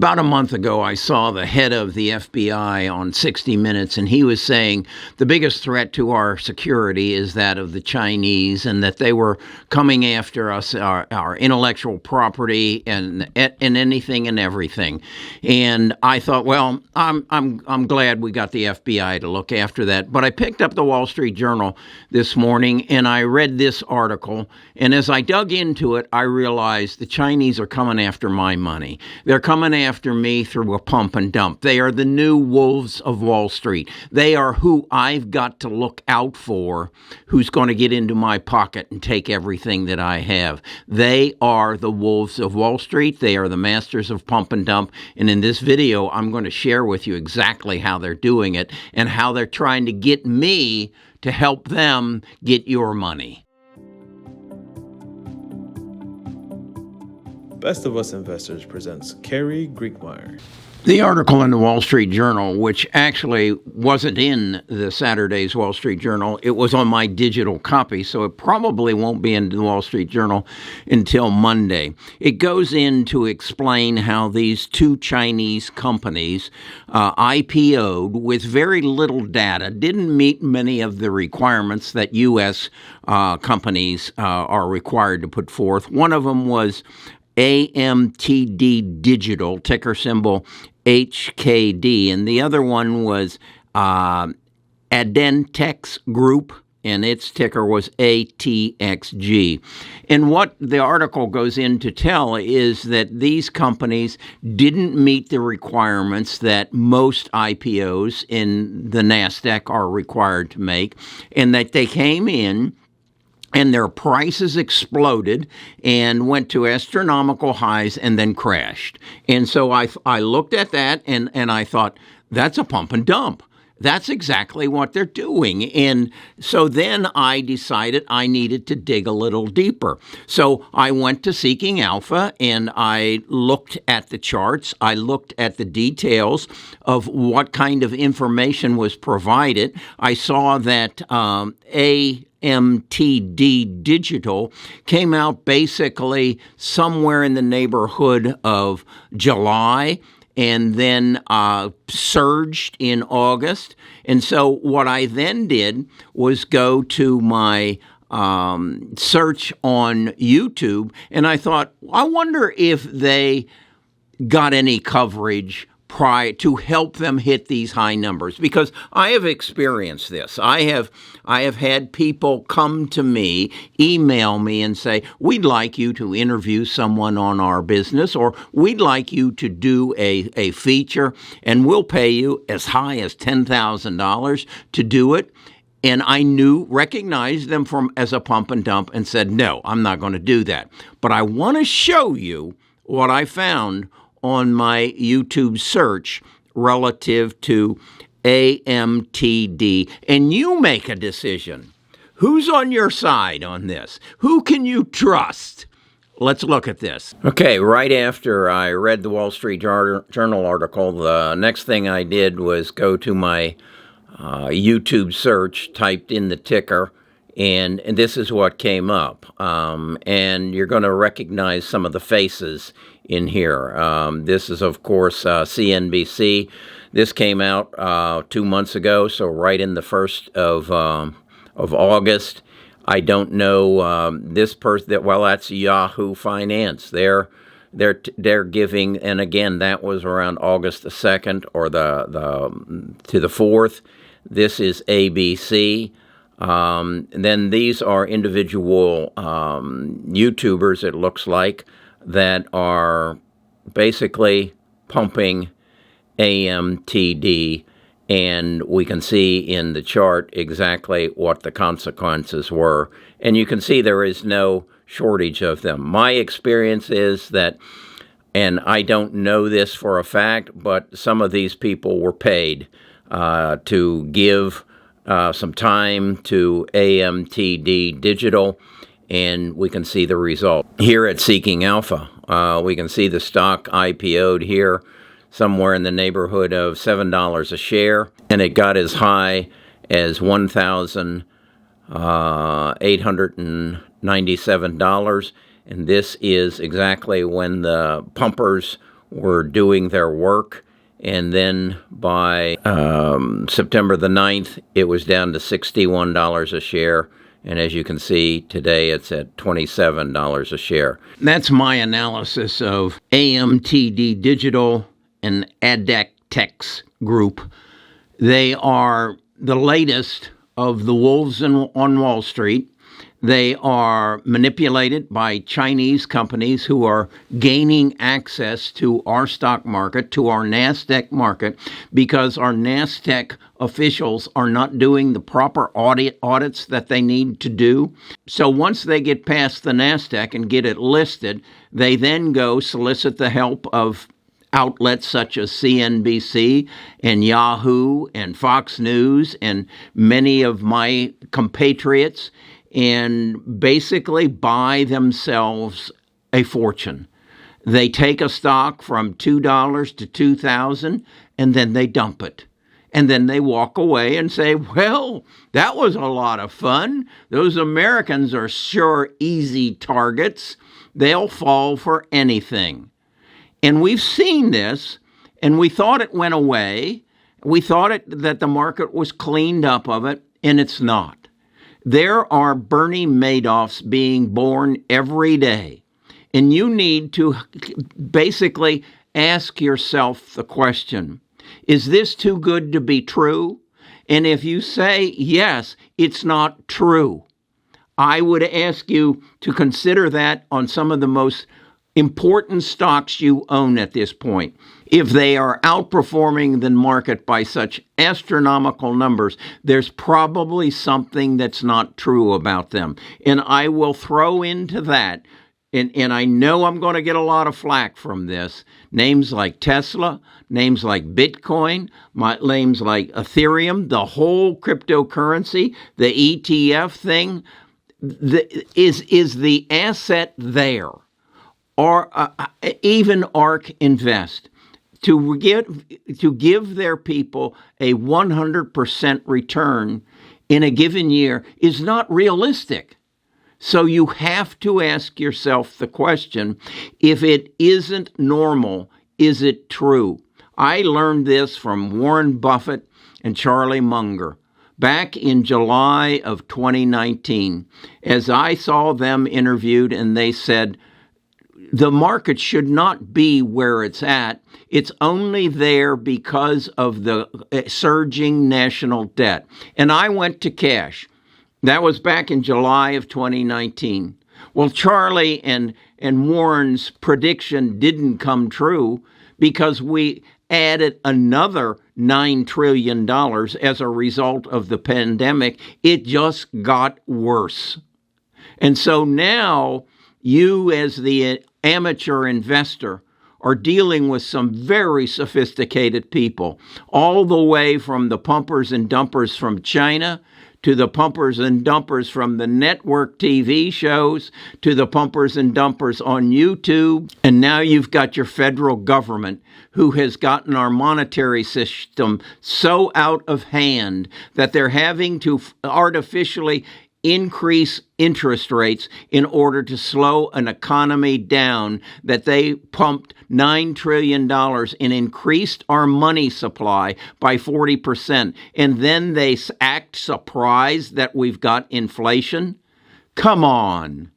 About a month ago, I saw the head of the FBI on 60 Minutes, and he was saying the biggest threat to our security is that of the Chinese, and that they were coming after us, our intellectual property, and anything and everything. And I thought, well, I'm glad we got the FBI to look after that. But I picked up the Wall Street Journal this morning, and I read this article. And as I dug into it, I realized the Chinese are coming after my money. They're coming after me through a pump and dump. They are the new wolves of Wall Street. They are who I've got to look out for, who's going to get into my pocket and take everything that I have. They are the wolves of Wall Street. They are the masters of pump and dump. And in this video, I'm going to share with you exactly how they're doing it and how they're trying to get me to help them get your money. Best of Us Investors presents Kerry Griegmeyer. The article in the Wall Street Journal, which actually wasn't in the Saturday's Wall Street Journal, it was on my digital copy, so it probably won't be in the Wall Street Journal until Monday. It goes in to explain how these two Chinese companies IPO'd with very little data, didn't meet many of the requirements that U.S. Companies are required to put forth. One of them was AMTD Digital, ticker symbol HKD, and the other one was Addentax Group, and its ticker was ATXG. And what the article goes in to tell is that these companies didn't meet the requirements that most IPOs in the NASDAQ are required to make, and that they came in and their prices exploded and went to astronomical highs and then crashed. And so I looked at that and I thought, that's a pump and dump. That's exactly what they're doing. And so then I decided I needed to dig a little deeper. So I went to Seeking Alpha and I looked at the charts. I looked at the details of what kind of information was provided. I saw that AMTD Digital came out basically somewhere in the neighborhood of July and then surged in August. And so what I then did was go to my search on YouTube, and I thought, I wonder if they got any coverage prior to help them hit these high numbers, because I have experienced this. I have had people come to me, email me and say, we'd like you to interview someone on our business, or we'd like you to do a feature, and we'll pay you as high as $10,000 to do it. And I recognized them as a pump and dump and said, no, I'm not going to do that. But I want to show you what I found on my YouTube search relative to AMTD. And you make a decision. Who's on your side on this? Who can you trust? Let's look at this. Okay, right after I read the Wall Street Journal article, the next thing I did was go to my YouTube search, typed in the ticker, and this is what came up. And you're going to recognize some of the faces in here. This is, of course, CNBC. This came out 2 months ago, so right in the 1st of August. I don't know this person. Well, that's Yahoo Finance. They're giving, and again, that was around August the 2nd or to the 4th. This is ABC. And then these are individual YouTubers, it looks like, that are basically pumping AMTD, and we can see in the chart exactly what the consequences were. And you can see there is no shortage of them. My experience is that, and I don't know this for a fact, but some of these people were paid to give some time to AMTD Digital, and we can see the result. Here at Seeking Alpha, we can see the stock IPO'd here somewhere in the neighborhood of $7 a share, and it got as high as $1,897, and this is exactly when the pumpers were doing their work. And then by September the 9th, it was down to $61 a share. And as you can see, today it's at $27 a share. That's my analysis of AMTD Digital and Addentax Group. They are the latest of the wolves on Wall Street. They are manipulated by Chinese companies who are gaining access to our stock market, to our NASDAQ market, because our NASDAQ officials are not doing the proper audits that they need to do. So once they get past the NASDAQ and get it listed, they then go solicit the help of outlets such as CNBC and Yahoo and Fox News and many of my compatriots, and basically buy themselves a fortune. They take a stock from $2 to $2,000 and then they dump it. And then they walk away and say, well, that was a lot of fun. Those Americans are sure easy targets. They'll fall for anything. And we've seen this, and we thought it went away. We thought that the market was cleaned up of it, and it's not. There are Bernie Madoffs being born every day, and you need to basically ask yourself the question, is this too good to be true? And if you say, yes, it's not true, I would ask you to consider that on some of the most important stocks you own at this point. If they are outperforming the market by such astronomical numbers, there's probably something that's not true about them. And I will throw into that, and I know I'm going to get a lot of flack from this, names like Tesla, names like Bitcoin, names like Ethereum, the whole cryptocurrency, the ETF thing. Is the asset there? Or even ARK Invest, to give their people a 100% return in a given year is not realistic. So you have to ask yourself the question, if it isn't normal, is it true? I learned this from Warren Buffett and Charlie Munger back in July of 2019, as I saw them interviewed, and they said, the market should not be where it's at. It's only there because of the surging national debt. And I went to cash. That was back in July of 2019. Well, Charlie and Warren's prediction didn't come true because we added another $9 trillion as a result of the pandemic. It just got worse. And so now you, as the amateur investor, are dealing with some very sophisticated people, all the way from the pumpers and dumpers from China to the pumpers and dumpers from the network TV shows to the pumpers and dumpers on YouTube. And now you've got your federal government who has gotten our monetary system so out of hand that they're having to artificially increase interest rates in order to slow an economy down, that they pumped $9 trillion and increased our money supply by 40%. And then they act surprised that we've got inflation. Come on.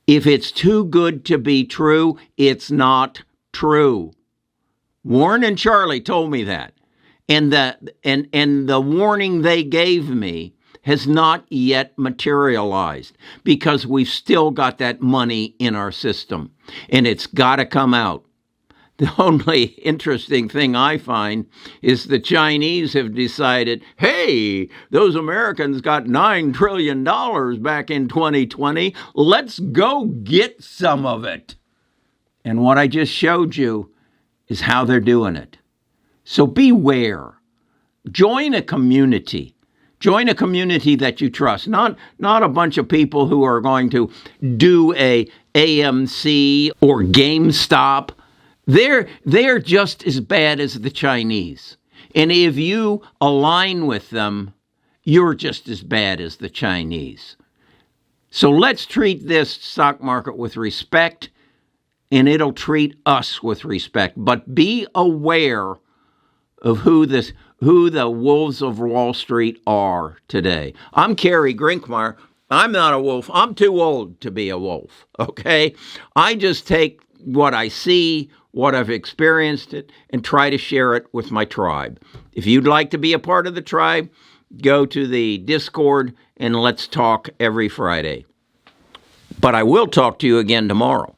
If it's too good to be true, it's not true. Warren and Charlie told me that. And the warning they gave me has not yet materialized because we've still got that money in our system, and it's got to come out. The only interesting thing I find is the Chinese have decided, hey, those Americans got $9 trillion back in 2020. Let's go get some of it. And what I just showed you is how they're doing it. So beware. Join a community. Join a community that you trust, not a bunch of people who are going to do a AMC or GameStop. They're just as bad as the Chinese. And if you align with them, you're just as bad as the Chinese. So let's treat this stock market with respect and it'll treat us with respect. But be aware of who the wolves of Wall Street are today. I'm Kerry Grinkmeyer. I'm not a wolf. I'm too old to be a wolf, okay? I just take what I see, what I've experienced it, and try to share it with my tribe. If you'd like to be a part of the tribe, go to the Discord and let's talk every Friday. But I will talk to you again tomorrow.